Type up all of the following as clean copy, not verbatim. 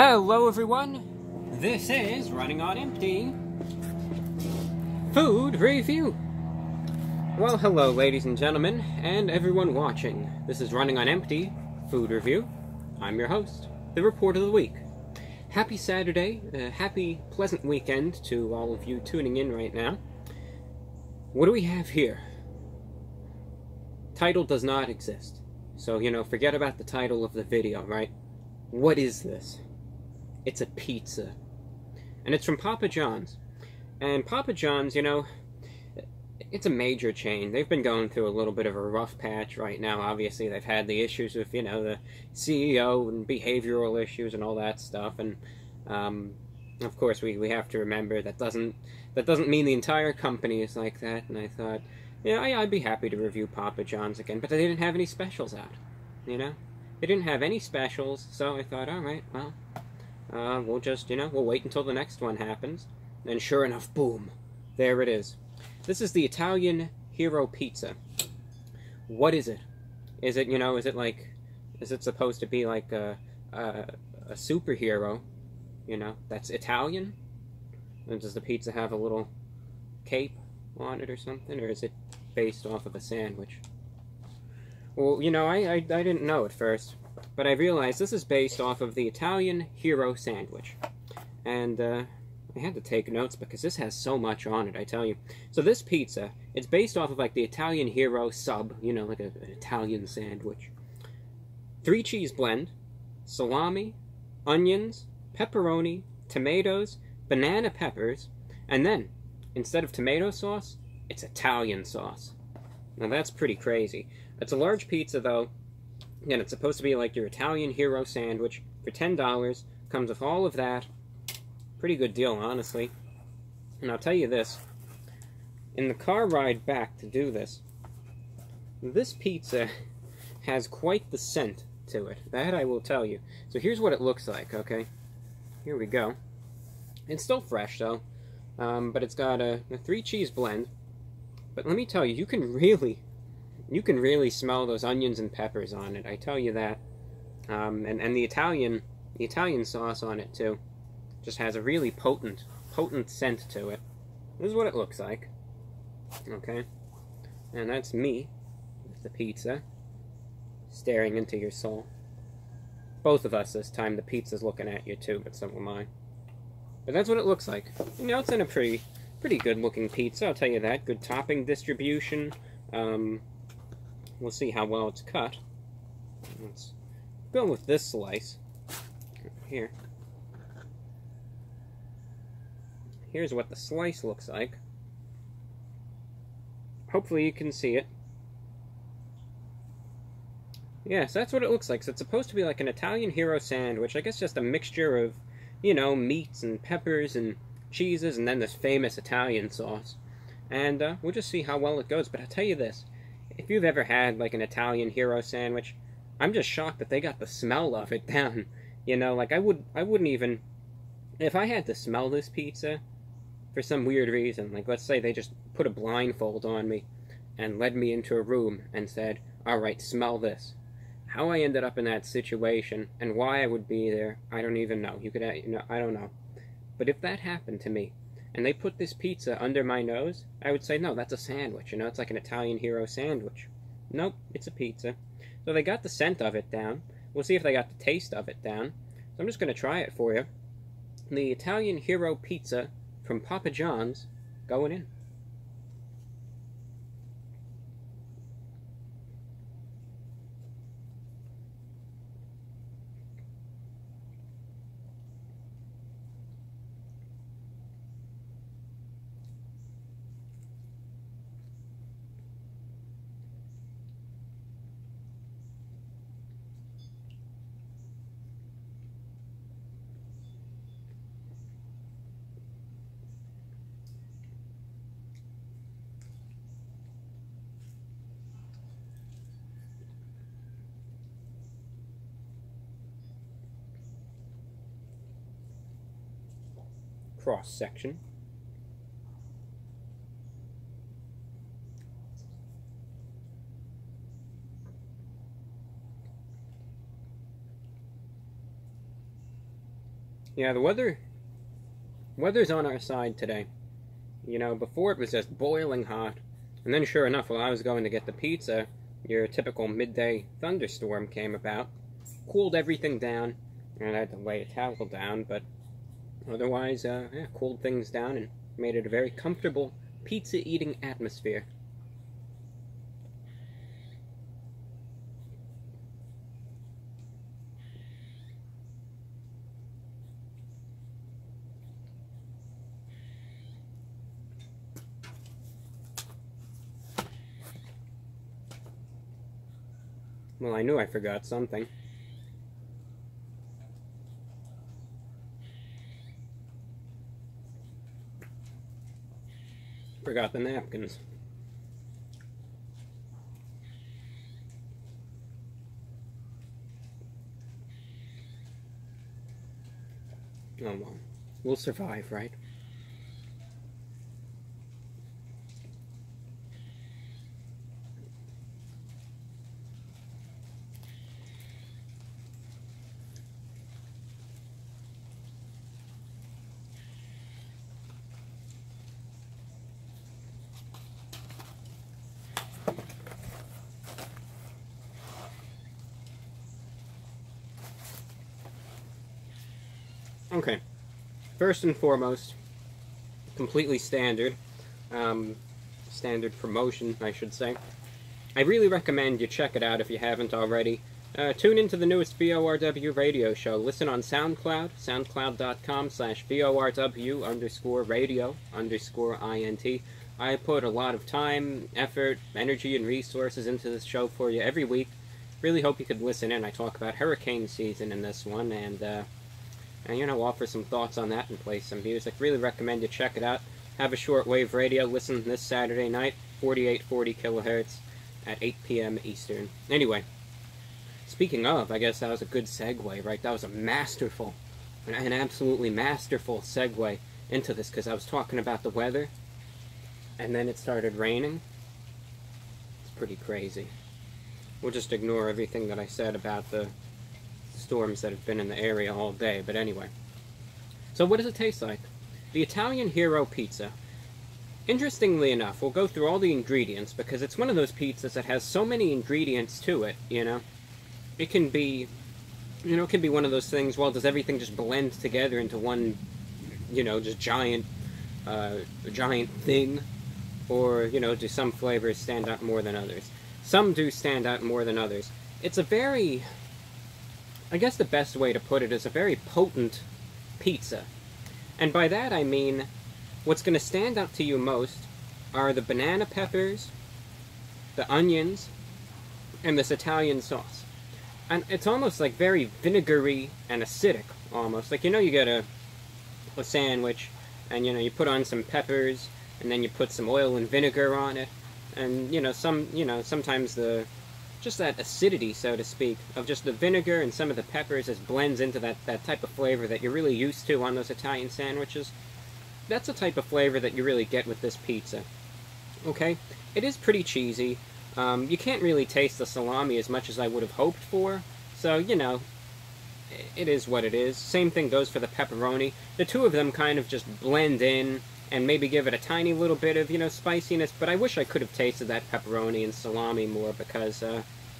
Hello everyone, this is Running on Empty Food Review. Well, hello ladies and gentlemen, and everyone watching. This is Running on Empty Food Review. I'm your host, the Report of the Week. Happy Saturday, happy pleasant weekend to all of you tuning in right now. What do we have here? Title does not exist. So, forget about the title of the video, right? What is this? It's a pizza. And it's from Papa John's. And Papa John's, it's a major chain. They've been going through a little bit of a rough patch right now. Obviously, they've had the issues with, the CEO and behavioral issues and all that stuff. And, of course, we have to remember that doesn't mean the entire company is like that. And I thought, I'd be happy to review Papa John's again. But they didn't have any specials out, They didn't have any specials, so I thought, all right, well, we'll just, we'll wait until the next one happens. And sure enough, boom, there it is. This is the Italian Hero Pizza. What is it? Is it, is it supposed to be like a superhero, that's Italian? And does the pizza have a little cape on it or something? Or is it based off of a sandwich? Well, I didn't know at first, but I realized this is based off of the Italian Hero Sandwich. And, I had to take notes because this has so much on it, I tell you. So this pizza, it's based off of, like, the Italian Hero sub, like an Italian sandwich. 3-cheese blend, salami, onions, pepperoni, tomatoes, banana peppers, and then, instead of tomato sauce, it's Italian sauce. Now that's pretty crazy. It's a large pizza, though. Again, it's supposed to be like your Italian Hero sandwich for $10. Comes with all of that. Pretty good deal, honestly. And I'll tell you this. In the car ride back to do this, this pizza has quite the scent to it. That I will tell you. So here's what it looks like, okay? Here we go. It's still fresh, though. But it's got a 3-cheese blend. But let me tell you, you can really smell those onions and peppers on it. I tell you that. And the Italian sauce on it too, just has a really potent scent to it. This is what it looks like. Okay, and that's me with the pizza, staring into your soul. Both of us this time. The pizza's looking at you too, but so am I. But that's what it looks like. It's in a pretty good looking pizza. I'll tell you that. Good topping distribution. We'll see how well it's cut. Let's go with this slice. Here. Here's what the slice looks like. Hopefully you can see it. Yes, that's what it looks like. So it's supposed to be like an Italian Hero sandwich. I guess just a mixture of, meats and peppers and cheeses and then this famous Italian sauce. And we'll just see how well it goes. But I'll tell you this. If you've ever had, like, an Italian Hero sandwich, I'm just shocked that they got the smell of it down. Like, I wouldn't even... If I had to smell this pizza, for some weird reason, like, let's say they just put a blindfold on me and led me into a room and said, alright, smell this. How I ended up in that situation and why I would be there, I don't even know. I don't know. But if that happened to me, and they put this pizza under my nose, I would say, no, that's a sandwich, it's like an Italian Hero sandwich. Nope, it's a pizza. So they got the scent of it down. We'll see if they got the taste of it down. So I'm just going to try it for you. The Italian Hero Pizza from Papa John's, going in. Cross section. Yeah, weather's on our side today. You know, before it was just boiling hot, and then sure enough, while I was going to get the pizza, your typical midday thunderstorm came about, cooled everything down, and I had to lay a towel down, but otherwise, yeah, cooled things down and made it a very comfortable pizza-eating atmosphere. Well, I knew I forgot something. Forgot the napkins. Oh well, we'll survive, right? Okay, first and foremost, completely standard, standard promotion, I should say. I really recommend you check it out if you haven't already. Tune into the newest VORW radio show. Listen on SoundCloud, soundcloud.com/VORW_radio_INT. I put a lot of time, effort, energy, and resources into this show for you every week. Really hope you could listen in. I talk about hurricane season in this one, and you know, offer some thoughts on that and play some music. Really recommend you check it out. Have a shortwave radio. Listen this Saturday night, 4840 kilohertz at 8 p.m. Eastern. Anyway, speaking of, I guess that was a good segue, right? That was a masterful, an absolutely masterful segue into this, because I was talking about the weather, and then it started raining. It's pretty crazy. We'll just ignore everything that I said about the storms that have been in the area all day, but anyway. So what does it taste like? The Italian Hero Pizza. Interestingly enough, we'll go through all the ingredients, because it's one of those pizzas that has so many ingredients to it, you know? It can be, you know, it can be one of those things, well, does everything just blend together into one, you know, just giant thing? Or, you know, do some flavors stand out more than others? Some do stand out more than others. It's a very, I guess the best way to put it is a very potent pizza. And by that I mean, what's going to stand out to you most are the banana peppers, the onions, and this Italian sauce. And it's almost like very vinegary and acidic, almost. Like, you know, you get a sandwich, and, you know, you put on some peppers, and then you put some oil and vinegar on it, and, you know, sometimes just that acidity, so to speak, of just the vinegar and some of the peppers just blends into that type of flavor that you're really used to on those Italian sandwiches. That's the type of flavor that you really get with this pizza. Okay? It is pretty cheesy. You can't really taste the salami as much as I would have hoped for, so, you know, it is what it is. Same thing goes for the pepperoni. The two of them kind of just blend in and maybe give it a tiny little bit of, you know, spiciness, but I wish I could have tasted that pepperoni and salami more, because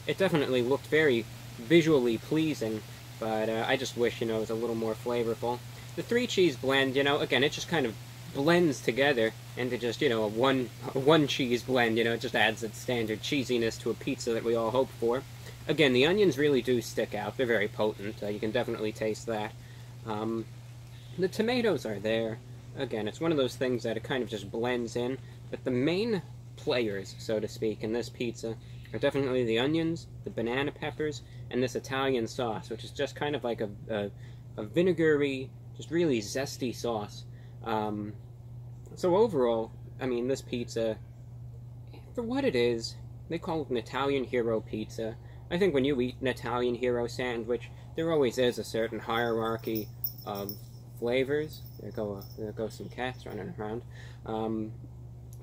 it definitely looked very visually pleasing, but I just wish, you know, it was a little more flavorful. The three cheese blend, you know, again, it just kind of blends together into just, you know, a one cheese blend, you know, it just adds that standard cheesiness to a pizza that we all hope for. Again, the onions really do stick out. They're very potent. You can definitely taste that. The tomatoes are there. Again, it's one of those things that it kind of just blends in, but the main players, so to speak, in this pizza are definitely the onions, the banana peppers, and this Italian sauce, which is just kind of like a vinegary, just really zesty sauce. So overall, I mean, this pizza, for what it is, they call it an Italian Hero Pizza. I think when you eat an Italian Hero sandwich, there always is a certain hierarchy of flavors. There go some cats running around.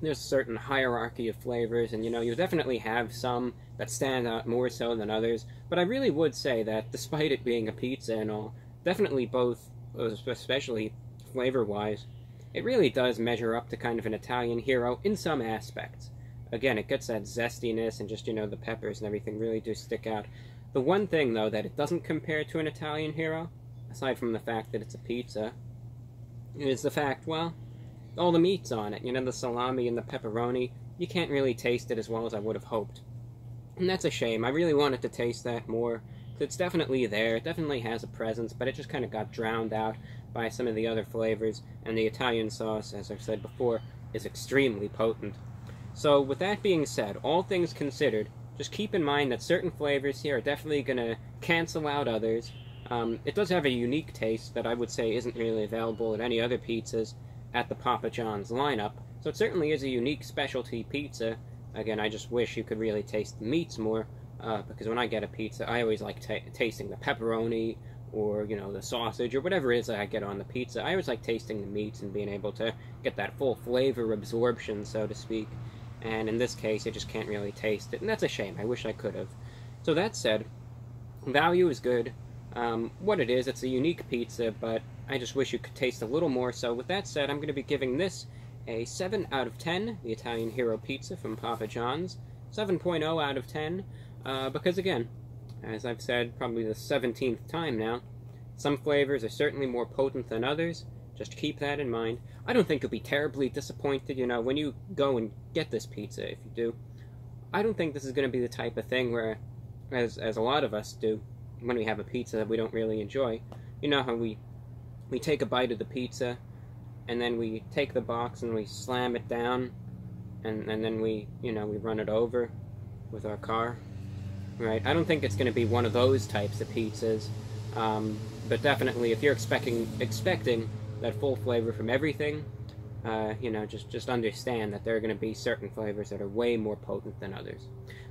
There's a certain hierarchy of flavors, and, you know, you definitely have some that stand out more so than others, but I really would say that, despite it being a pizza and all, definitely both especially flavor-wise, it really does measure up to kind of an Italian hero in some aspects. Again, it gets that zestiness and just, you know, the peppers and everything really do stick out. The one thing, though, that it doesn't compare to an Italian hero, aside from the fact that it's a pizza, is the fact, well, all the meat's on it. You know, the salami and the pepperoni, you can't really taste it as well as I would have hoped. And that's a shame. I really wanted to taste that more. It's definitely there. It definitely has a presence, but it just kind of got drowned out by some of the other flavors, and the Italian sauce, as I've said before, is extremely potent. So with that being said, all things considered, just keep in mind that certain flavors here are definitely going to cancel out others. It does have a unique taste that I would say isn't really available at any other pizzas at the Papa John's lineup, so it certainly is a unique specialty pizza. Again, I just wish you could really taste the meats more, because when I get a pizza, I always like tasting the pepperoni, or, you know, the sausage, or whatever it is that I get on the pizza. I always like tasting the meats and being able to get that full flavor absorption, so to speak. And in this case, you just can't really taste it, and that's a shame. I wish I could have. So that said, value is good. What it is, it's a unique pizza, but I just wish you could taste a little more. So with that said, I'm going to be giving this a 7 out of 10, the Italian Hero Pizza from Papa John's. 7.0 out of 10, because again, as I've said probably the 17th time now, some flavors are certainly more potent than others. Just keep that in mind. I don't think you'll be terribly disappointed, you know, when you go and get this pizza, if you do. I don't think this is going to be the type of thing where, as a lot of us do, when we have a pizza that we don't really enjoy, you know how we take a bite of the pizza, and then we take the box and we slam it down, and then we run it over with our car, right? I don't think it's going to be one of those types of pizzas, but definitely if you're expecting that full flavor from everything, just understand that there are going to be certain flavors that are way more potent than others.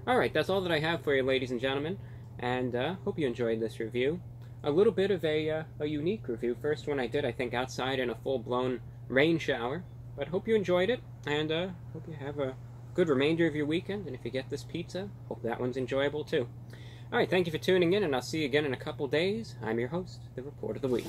Alright, that's all that I have for you, ladies and gentlemen, and hope you enjoyed this review. A little bit of a unique review. First one I did, I think, outside in a full-blown rain shower, but hope you enjoyed it, and hope you have a good remainder of your weekend, and if you get this pizza, hope that one's enjoyable too. Alright, thank you for tuning in, and I'll see you again in a couple days. I'm your host, the Report of the Week.